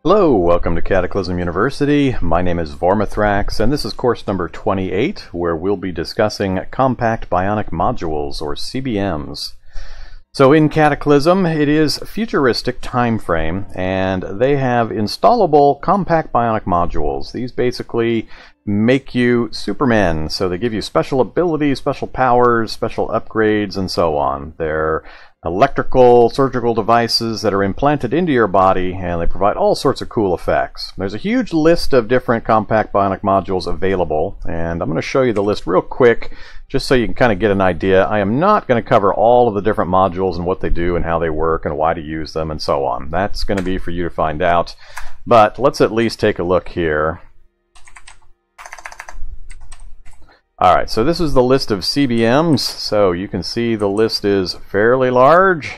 Hello, welcome to Cataclysm University. My name is Vormithrax, and this is course number 28, where we'll be discussing Compact Bionic Modules, or CBMs. So in Cataclysm, it is futuristic time frame, and they have installable Compact Bionic Modules. These basically make you Supermen, so they give you special abilities, special powers, special upgrades, and so on. They're electrical, surgical devices that are implanted into your body, and they provide all sorts of cool effects. There's a huge list of different Compact Bionic Modules available, and I'm going to show you the list real quick just so you can kind of get an idea. I am not going to cover all of the different modules and what they do and how they work and why to use them and so on. That's going to be for you to find out, but let's at least take a look here. Alright, so this is the list of CBMs, so you can see the list is fairly large.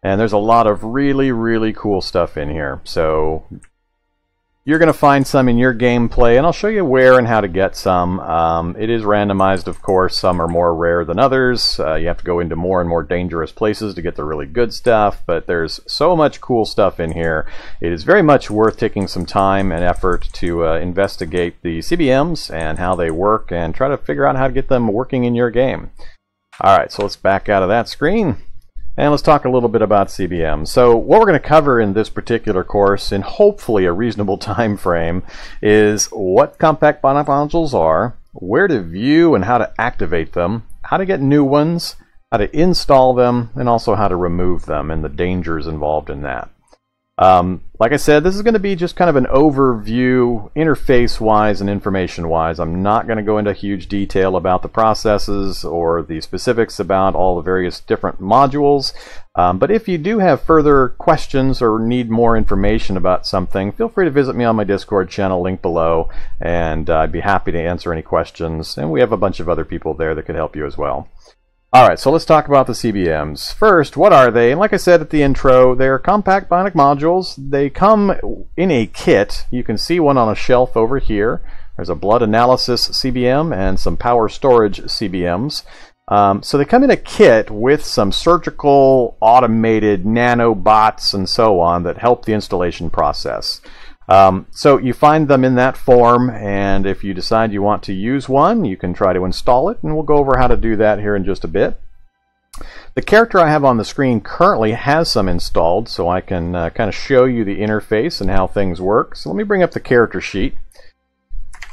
And there's a lot of really cool stuff in here. So you're going to find some in your gameplay, and I'll show you where and how to get some. It is randomized, of course. Some are more rare than others. You have to go into more and more dangerous places to get the really good stuff, but there's so much cool stuff in here. It is very much worth taking some time and effort to investigate the CBMs and how they work and try to figure out how to get them working in your game. Alright, so let's back out of that screen. And let's talk a little bit about CBM. So what we're going to cover in this particular course, in hopefully a reasonable time frame, is what Compact Bionic Modules are, where to view and how to activate them, how to get new ones, how to install them, and also how to remove them and the dangers involved in that. Like I said, this is going to be just kind of an overview, interface-wise and information-wise. I'm not going to go into huge detail about the processes or the specifics about all the various different modules. But if you do have further questions or need more information about something, feel free to visit me on my Discord channel, link below, and I'd be happy to answer any questions. And we have a bunch of other people there that could help you as well. Alright, so let's talk about the CBMs. First, what are they? And like I said at the intro, they're Compact Bionic Modules. They come in a kit. You can see one on a shelf over here. There's a blood analysis CBM and some power storage CBMs. So they come in a kit with some surgical, automated nanobots and so on that help the installation process. So you find them in that form, and if you decide you want to use one, you can try to install it, and we'll go over how to do that here in just a bit. The character I have on the screen currently has some installed, so I can kind of show you the interface and how things work. So let me bring up the character sheet.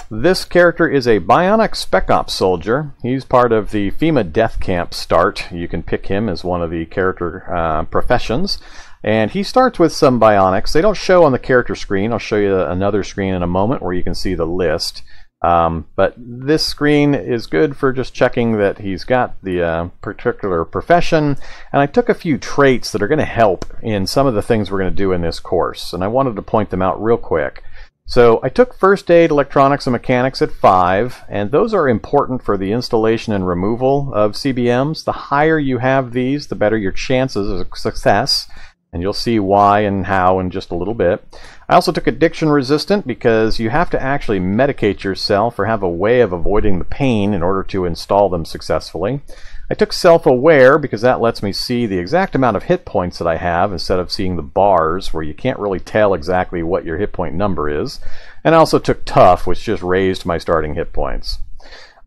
This character is a Bionic Spec Ops soldier. He's part of the FEMA Death Camp start. You can pick him as one of the character professions. And he starts with some bionics. They don't show on the character screen. I'll show you another screen in a moment where you can see the list. But this screen is good for just checking that he's got the particular profession. And I took a few traits that are going to help in some of the things we're going to do in this course. And I wanted to point them out real quick. So I took First Aid, Electronics, and Mechanics at 5, and those are important for the installation and removal of CBMs. The higher you have these, the better your chances of success. And you'll see why and how in just a little bit. I also took Addiction Resistant because you have to actually medicate yourself or have a way of avoiding the pain in order to install them successfully. I took Self-Aware because that lets me see the exact amount of hit points that I have instead of seeing the bars where you can't really tell exactly what your hit point number is. And I also took Tough, which just raised my starting hit points.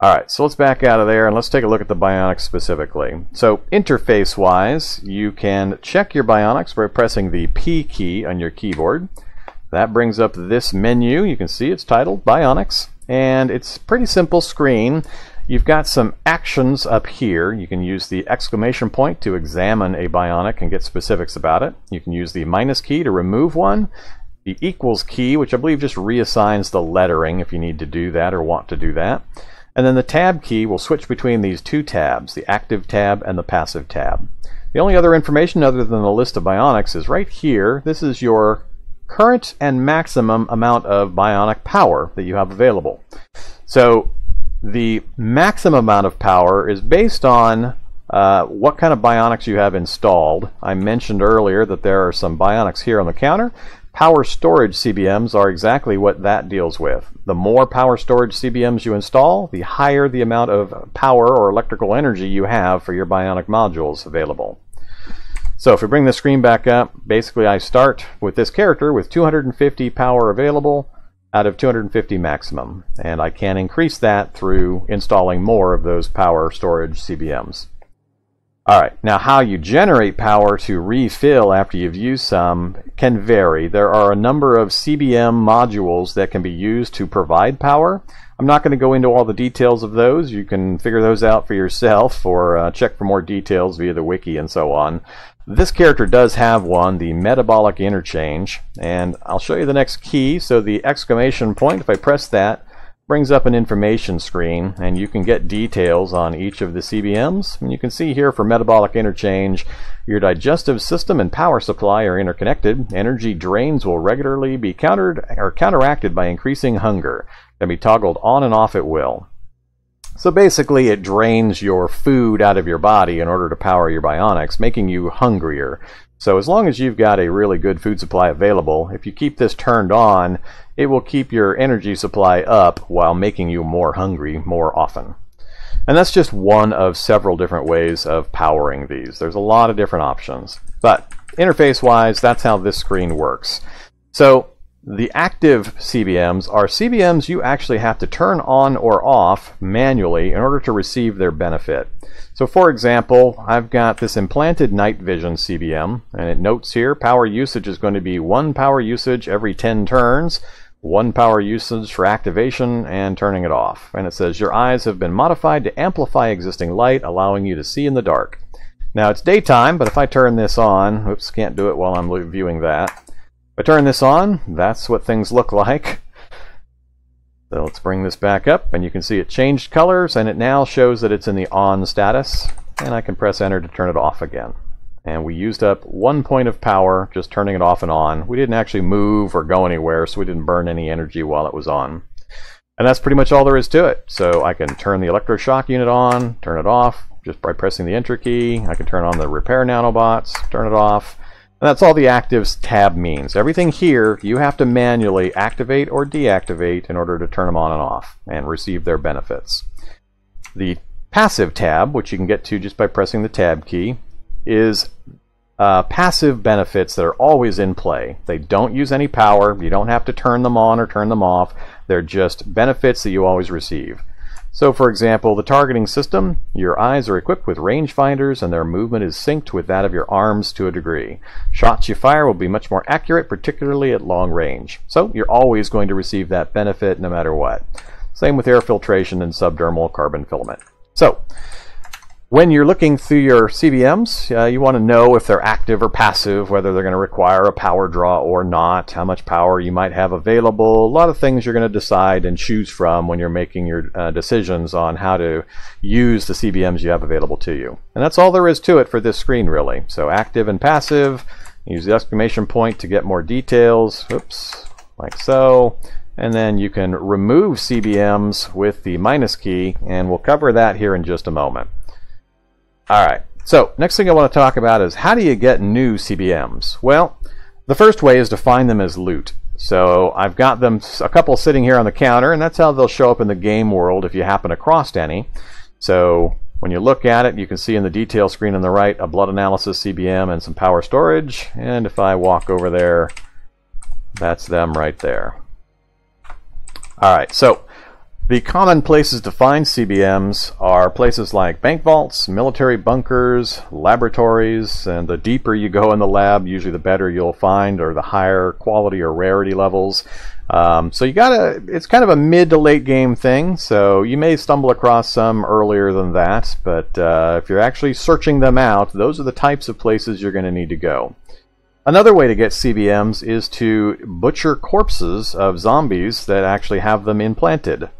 Alright, so let's back out of there and let's take a look at the Bionics specifically. So, interface-wise, you can check your Bionics by pressing the P key on your keyboard. That brings up this menu. You can see it's titled Bionics, and it's a pretty simple screen. You've got some actions up here. You can use the exclamation point to examine a Bionic and get specifics about it. You can use the minus key to remove one. The equals key, which I believe just reassigns the lettering if you need to do that or want to do that. And then the tab key will switch between these two tabs, the active tab and the passive tab. The only other information other than the list of Bionics is right here. This is your current and maximum amount of Bionic power that you have available. So the maximum amount of power is based on what kind of Bionics you have installed. I mentioned earlier that there are some Bionics here on the counter. Power storage CBMs are exactly what that deals with. The more power storage CBMs you install, the higher the amount of power or electrical energy you have for your Bionic modules available. So if we bring the screen back up, basically I start with this character with 250 power available out of 250 maximum, and I can increase that through installing more of those power storage CBMs. Alright, now how you generate power to refill after you've used some can vary. There are a number of CBM modules that can be used to provide power. I'm not going to go into all the details of those. You can figure those out for yourself or check for more details via the wiki and so on. This character does have one, the Metabolic Interchange, and I'll show you the next key. So the exclamation point, if I press that, brings up an information screen, and you can get details on each of the CBMs. And you can see here for Metabolic Interchange, your digestive system and power supply are interconnected. Energy drains will regularly be counteracted by increasing hunger. Can be toggled on and off at will. So basically it drains your food out of your body in order to power your bionics, making you hungrier. So as long as you've got a really good food supply available, if you keep this turned on, it will keep your energy supply up while making you more hungry more often. And that's just one of several different ways of powering these. There's a lot of different options. But interface-wise, that's how this screen works. So the active CBMs are CBMs you actually have to turn on or off manually in order to receive their benefit. So for example, I've got this implanted night vision CBM, and it notes here power usage is going to be 1 power usage every 10 turns, 1 power usage for activation and turning it off. And it says your eyes have been modified to amplify existing light, allowing you to see in the dark. Now it's daytime, but if I turn this on, oops, can't do it while I'm viewing that. If I turn this on, that's what things look like. So let's bring this back up, and you can see it changed colors, and it now shows that it's in the on status, and I can press enter to turn it off again. And we used up 1 point of power just turning it off and on. We didn't actually move or go anywhere, so we didn't burn any energy while it was on. And that's pretty much all there is to it. So I can turn the electroshock unit on, turn it off just by pressing the enter key. I can turn on the repair nanobots, turn it off. And that's all the actives tab means. Everything here you have to manually activate or deactivate in order to turn them on and off and receive their benefits. The passive tab, which you can get to just by pressing the tab key, is passive benefits that are always in play. They don't use any power. You don't have to turn them on or turn them off. They're just benefits that you always receive. So for example, the targeting system, your eyes are equipped with rangefinders and their movement is synced with that of your arms to a degree. Shots you fire will be much more accurate, particularly at long range. So you're always going to receive that benefit no matter what. Same with air filtration and subdermal carbon filament. So when you're looking through your CBMs, you want to know if they're active or passive, whether they're going to require a power draw or not, how much power you might have available. A lot of things you're going to decide and choose from when you're making your decisions on how to use the CBMs you have available to you. And that's all there is to it for this screen, really. So active and passive, use the exclamation point to get more details, oops, like so. And then you can remove CBMs with the minus key, and we'll cover that here in just a moment. Alright, so next thing I want to talk about is how do you get new CBMs? Well, the first way is to find them as loot. So I've got them, a couple sitting here on the counter, and that's how they'll show up in the game world if you happen across any. So when you look at it, you can see in the detail screen on the right a blood analysis CBM and some power storage. And if I walk over there, that's them right there. Alright, so the common places to find CBMs are places like bank vaults, military bunkers, laboratories, and the deeper you go in the lab, usually the better you'll find, or the higher quality or rarity levels. So you gotta, it's kind of a mid to late game thing, so you may stumble across some earlier than that, but if you're actually searching them out, those are the types of places you're going to need to go. Another way to get CBMs is to butcher corpses of zombies that actually have them implanted.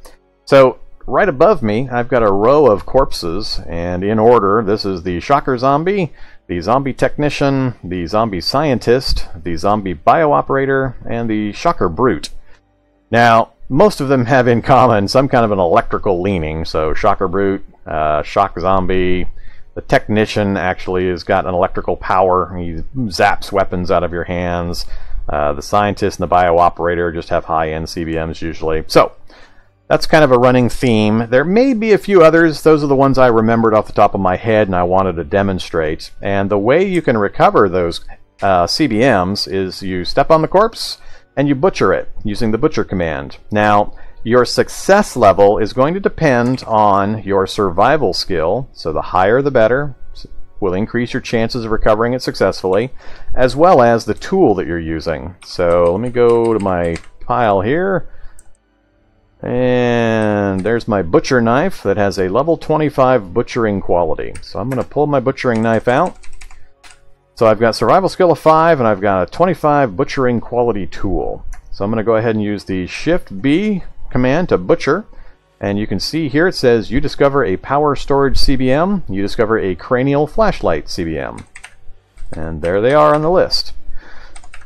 So right above me, I've got a row of corpses, and in order, this is the shocker zombie, the zombie technician, the zombie scientist, the zombie biooperator, and the shocker brute. Now, most of them have in common some kind of an electrical leaning, so shocker brute, shock zombie. The technician actually has got an electrical power. He zaps weapons out of your hands. The scientist and the biooperator just have high-end CBMs usually. So That's kind of a running theme. There may be a few others. Those are the ones I remembered off the top of my head and I wanted to demonstrate. And the way you can recover those CBMs is you step on the corpse and you butcher it using the butcher command. Now, your success level is going to depend on your survival skill, so the higher the better. Will increase your chances of recovering it successfully, as well as the tool that you're using. So let me go to my pile here, and there's my butcher knife that has a level 25 butchering quality. So I'm going to pull my butchering knife out. So I've got survival skill of 5, and I've got a 25 butchering quality tool. So I'm going to go ahead and use the Shift B command to butcher. And you can see here it says you discover a power storage CBM, you discover a cranial flashlight CBM. And there they are on the list.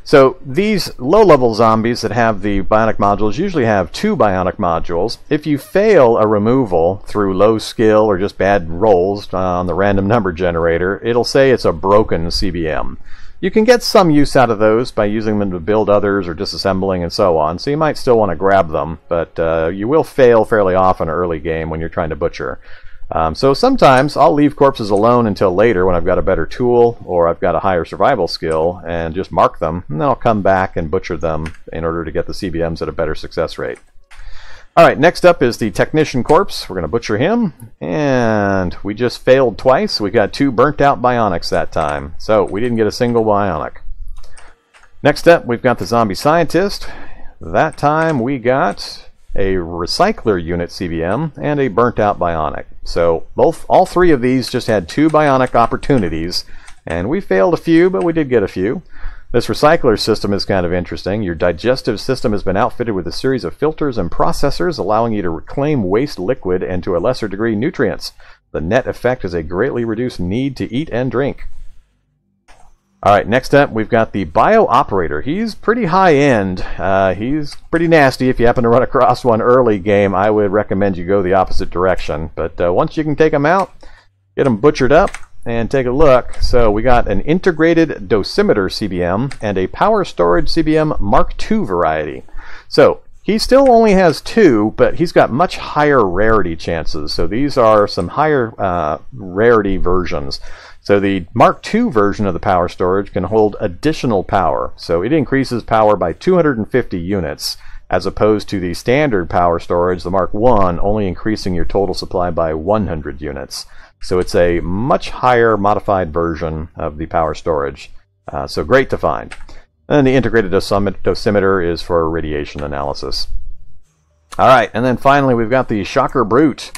So these low-level zombies that have the bionic modules usually have 2 bionic modules. If you fail a removal through low skill or just bad rolls on the random number generator, it'll say it's a broken CBM. You can get some use out of those by using them to build others or disassembling and so on, so you might still want to grab them, but you will fail fairly often early game when you're trying to butcher. So sometimes I'll leave corpses alone until later when I've got a better tool or I've got a higher survival skill and just mark them, and then I'll come back and butcher them in order to get the CBMs at a better success rate. Alright, next up is the Technician Corpse. We're going to butcher him, and we just failed twice. We got 2 burnt out Bionics that time, so we didn't get a single Bionic. Next up, we've got the Zombie Scientist. That time we got a Recycler Unit CBM and a burnt out Bionic. So all 3 of these just had 2 Bionic opportunities, and we failed a few, but we did get a few. This recycler system is kind of interesting. Your digestive system has been outfitted with a series of filters and processors allowing you to reclaim waste liquid and to a lesser degree nutrients. The net effect is a greatly reduced need to eat and drink. Alright, next up we've got the Bio Operator. He's pretty high end. He's pretty nasty. If you happen to run across one early game, I would recommend you go the opposite direction. But once you can take him out, get him butchered up, and take a look. So we got an integrated dosimeter CBM and a power storage CBM Mark II variety. So he still only has 2, but he's got much higher rarity chances. So these are some higher rarity versions. So the Mark II version of the power storage can hold additional power. So it increases power by 250 units as opposed to the standard power storage, the Mark I, only increasing your total supply by 100 units. So it's a much higher modified version of the power storage. So great to find. And the integrated dosimeter is for radiation analysis. Alright, and then finally we've got the Shocker Brute.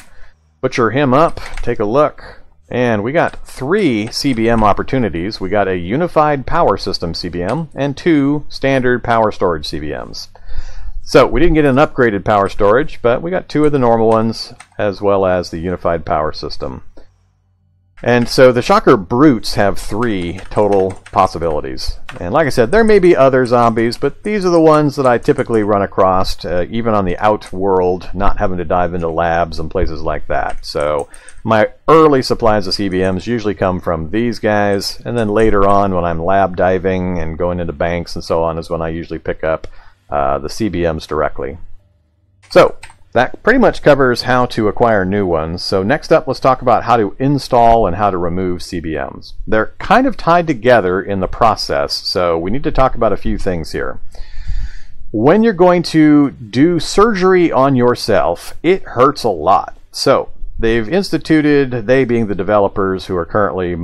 Butcher him up, take a look. And we got 3 CBM opportunities. We got a unified power system CBM and 2 standard power storage CBMs. So we didn't get an upgraded power storage, but we got 2 of the normal ones as well as the unified power system. And so the Shocker Brutes have 3 total possibilities. And like I said, there may be other zombies, but these are the ones that I typically run across, even on the outworld, not having to dive into labs and places like that. So my early supplies of CBMs usually come from these guys, and then later on when I'm lab diving and going into banks and so on is when I usually pick up the CBMs directly. So that pretty much covers how to acquire new ones. So next up, let's talk about how to install and how to remove CBMs. They're kind of tied together in the process, so we need to talk about a few things here. When you're going to do surgery on yourself, it hurts a lot. So they've instituted, they being the developers who are currently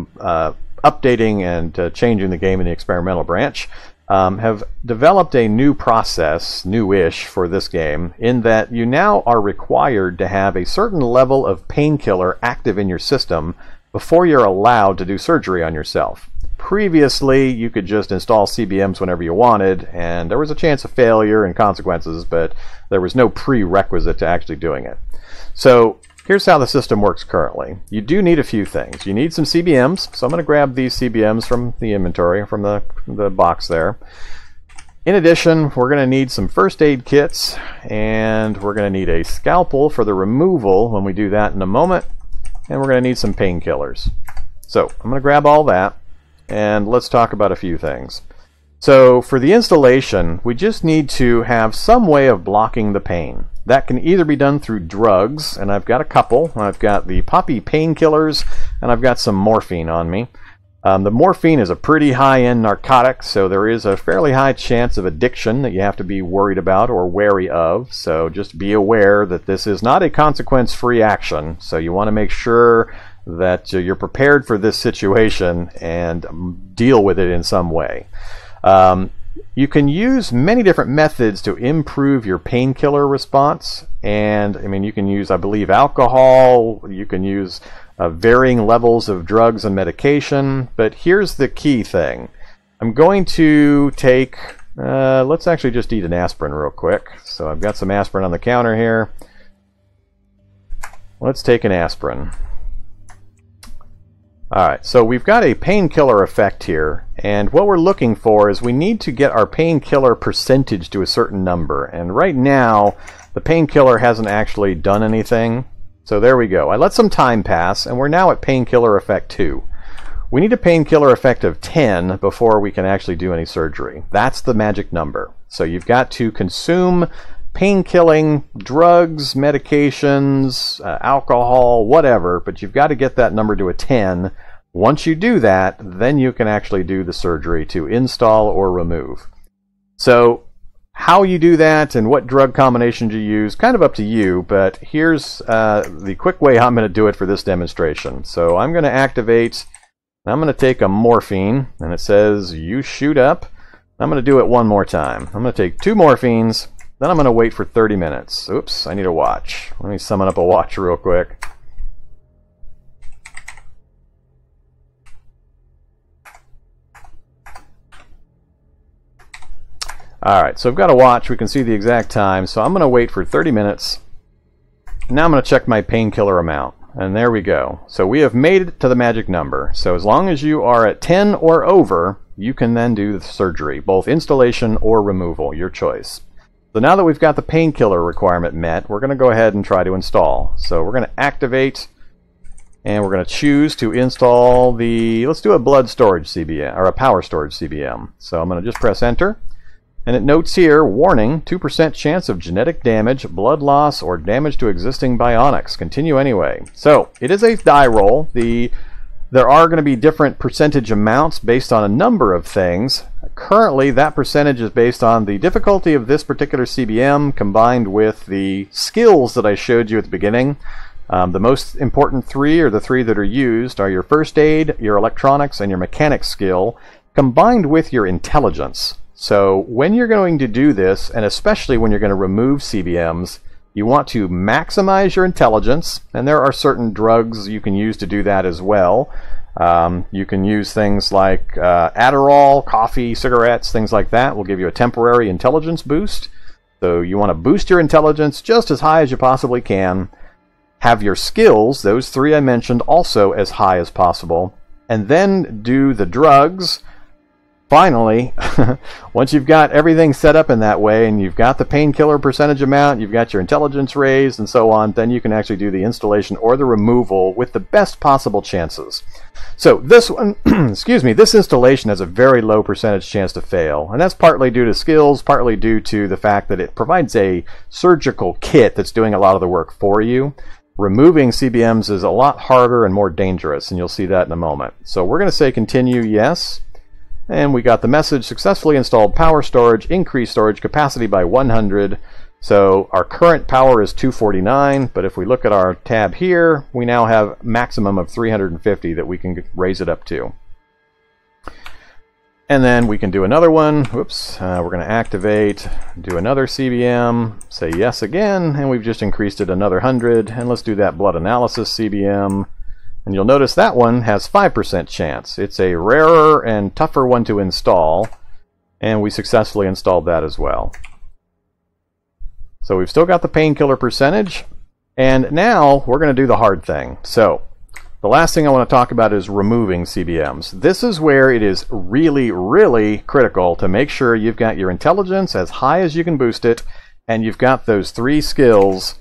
updating and changing the game in the experimental branch, have developed a new process, newish for this game, in that you now are required to have a certain level of painkiller active in your system before you're allowed to do surgery on yourself. Previously, you could just install CBMs whenever you wanted, and there was a chance of failure and consequences, but there was no prerequisite to actually doing it. So here's how the system works currently. You do need a few things. You need some CBMs, so I'm going to grab these CBMs from the inventory, from the box there. In addition, we're going to need some first aid kits, and we're going to need a scalpel for the removal when we do that in a moment, and we're going to need some painkillers. So I'm going to grab all that, and let's talk about a few things. So for the installation, we just need to have some way of blocking the pain. That can either be done through drugs, and I've got a couple. I've got the poppy painkillers, and I've got some morphine on me. The morphine is a pretty high-end narcotic, so there is a fairly high chance of addiction that you have to be worried about or wary of. So just be aware that this is not a consequence-free action. So you want to make sure that you're prepared for this situation and deal with it in some way. You can use many different methods to improve your painkiller response. And I mean, you can use, I believe, alcohol. You can use varying levels of drugs and medication, but here's the key thing. I'm going to take, let's actually just eat an aspirin real quick. So I've got some aspirin on the counter here. Let's take an aspirin. Alright, so we've got a painkiller effect here, and what we're looking for is we need to get our painkiller percentage to a certain number, and right now the painkiller hasn't actually done anything. So there we go. I let some time pass, and we're now at painkiller effect 2. We need a painkiller effect of 10 before we can actually do any surgery. That's the magic number. So you've got to consume pain-killing drugs, medications, alcohol, whatever, but you've got to get that number to a 10. Once you do that, then you can actually do the surgery to install or remove. So how you do that and what drug combinations you use, kind of up to you, but here's the quick way I'm going to do it for this demonstration. So I'm going to activate, I'm going to take a morphine, and it says you shoot up. I'm going to do it one more time. I'm going to take 2 morphines, then I'm going to wait for 30 minutes. Oops, I need a watch. Let me summon up a watch real quick. Alright, so I've got a watch. We can see the exact time. So I'm going to wait for 30 minutes. Now I'm going to check my painkiller amount. And there we go. So we have made it to the magic number. So as long as you are at 10 or over, you can then do the surgery, both installation or removal, your choice. So now that we've got the painkiller requirement met, we're going to go ahead and try to install. So we're going to activate, and we're going to choose to install the, let's do a blood storage CBM, or a power storage CBM. So I'm going to just press enter. And it notes here, warning, 2% chance of genetic damage, blood loss, or damage to existing bionics. Continue anyway. So, it is a die roll. There are going to be different percentage amounts based on a number of things. Currently, that percentage is based on the difficulty of this particular CBM combined with the skills that I showed you at the beginning. The most important 3, or the 3 that are used, are your first aid, your electronics, and your mechanics skill, combined with your intelligence. So when you're going to do this, and especially when you're going to remove CBMs, you want to maximize your intelligence, and there are certain drugs you can use to do that as well. You can use things like Adderall, coffee, cigarettes, things like that will give you a temporary intelligence boost. So you want to boost your intelligence just as high as you possibly can. Have your skills, those 3 I mentioned, also as high as possible. And then do the drugs. Finally, once you've got everything set up in that way and you've got the painkiller percentage amount, you've got your intelligence raised and so on, then you can actually do the installation or the removal with the best possible chances. So this one, excuse me, this installation has a very low percentage chance to fail, and that's partly due to skills, partly due to the fact that it provides a surgical kit that's doing a lot of the work for you. Removing CBMs is a lot harder and more dangerous, and you'll see that in a moment. So we're going to say continue, yes. And we got the message, successfully installed power storage, increased storage capacity by 100. So our current power is 249, but if we look at our tab here, we now have maximum of 350 that we can raise it up to. And then we can do another one. Whoops, we're going to activate, do another CBM, say yes again, and we've just increased it another 100. And let's do that blood analysis CBM. And you'll notice that one has 5% chance. It's a rarer and tougher one to install, and we successfully installed that as well. So we've still got the painkiller percentage, and now we're going to do the hard thing. So the last thing I want to talk about is removing CBMs. This is where it is really, really critical to make sure you've got your intelligence as high as you can boost it, and you've got those 3 skills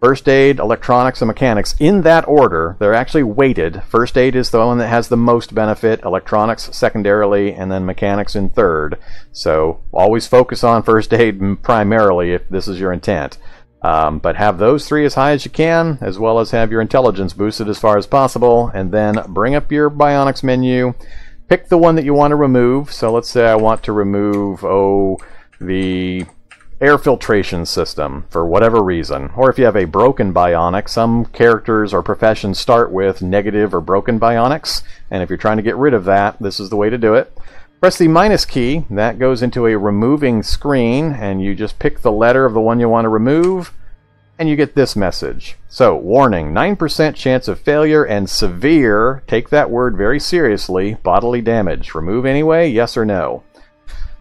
First aid, electronics, and mechanics, in that order. They're actually weighted. First aid is the one that has the most benefit, electronics secondarily, and then mechanics in third. So always focus on first aid primarily if this is your intent. But have those three as high as you can, as well as have your intelligence boosted as far as possible, and then bring up your Bionics menu. Pick the one that you want to remove. So let's say I want to remove, the air filtration system for whatever reason. Or if you have a broken Bionic, some characters or professions start with negative or broken Bionics, and if you're trying to get rid of that, this is the way to do it. Press the minus key. That goes into a removing screen, and you just pick the letter of the one you want to remove, and you get this message. So, warning, 9% chance of failure and severe, take that word very seriously, bodily damage. Remove anyway, yes or no?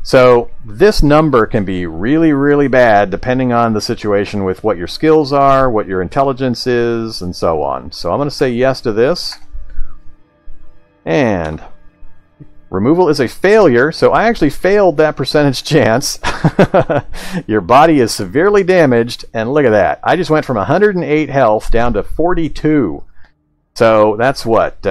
So, this number can be really, really bad depending on the situation with what your skills are, what your intelligence is, and so on. So I'm going to say yes to this. And removal is a failure, so I actually failed that percentage chance. Your body is severely damaged, and look at that. I just went from 108 health down to 42. So that's what,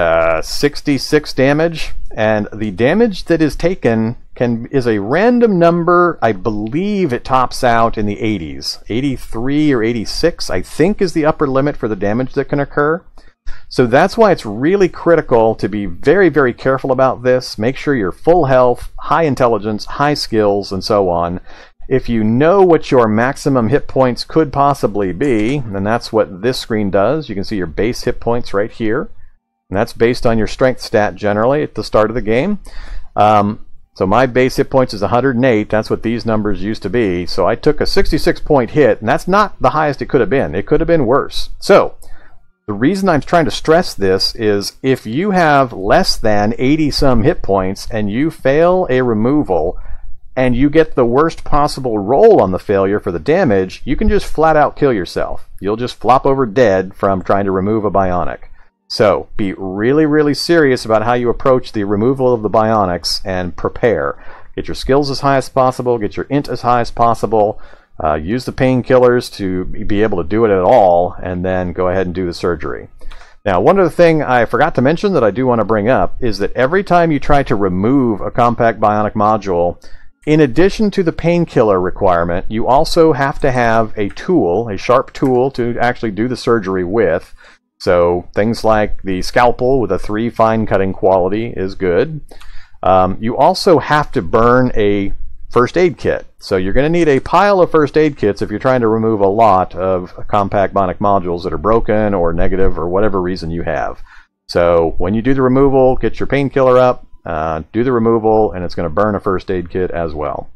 66 damage? And the damage that is taken is a random number. I believe it tops out in the 80s. 83 or 86, I think, is the upper limit for the damage that can occur. So that's why it's really critical to be very, very careful about this. Make sure you're full health, high intelligence, high skills, and so on. If you know what your maximum hit points could possibly be, then that's what this screen does. You can see your base hit points right here. And that's based on your strength stat generally at the start of the game. So my base hit points is 108. That's what these numbers used to be. So I took a 66-point hit, and that's not the highest it could have been. It could have been worse. So the reason I'm trying to stress this is if you have less than 80-some hit points and you fail a removal and you get the worst possible roll on the failure for the damage, you can just flat out kill yourself. You'll just flop over dead from trying to remove a Bionic. So be really, really serious about how you approach the removal of the Bionics and prepare. Get your skills as high as possible, get your int as high as possible, use the painkillers to be able to do it at all, and then go ahead and do the surgery. Now, one other thing I forgot to mention that I do want to bring up is that every time you try to remove a compact Bionic module, in addition to the painkiller requirement, you also have to have a tool, a sharp tool to actually do the surgery with. So things like the scalpel with a 3 fine cutting quality is good. You also have to burn a first aid kit. So you're going to need a pile of first aid kits if you're trying to remove a lot of compact Bionic modules that are broken or negative or whatever reason you have. So when you do the removal, get your painkiller up, do the removal, and it's going to burn a first aid kit as well.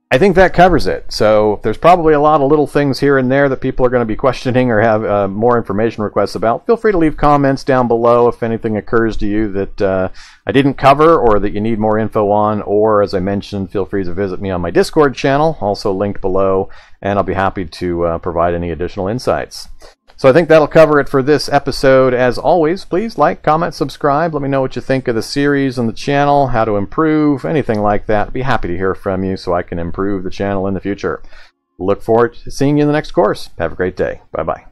I think that covers it. So there's probably a lot of little things here and there that people are going to be questioning or have more information requests about. Feel free to leave comments down below if anything occurs to you that I didn't cover or that you need more info on. Or, as I mentioned, feel free to visit me on my Discord channel, also linked below, and I'll be happy to provide any additional insights. So I think that'll cover it for this episode. As always, please like, comment, subscribe. Let me know what you think of the series and the channel, how to improve, anything like that. I'd be happy to hear from you so I can improve the channel in the future. Look forward to seeing you in the next course. Have a great day. Bye-bye.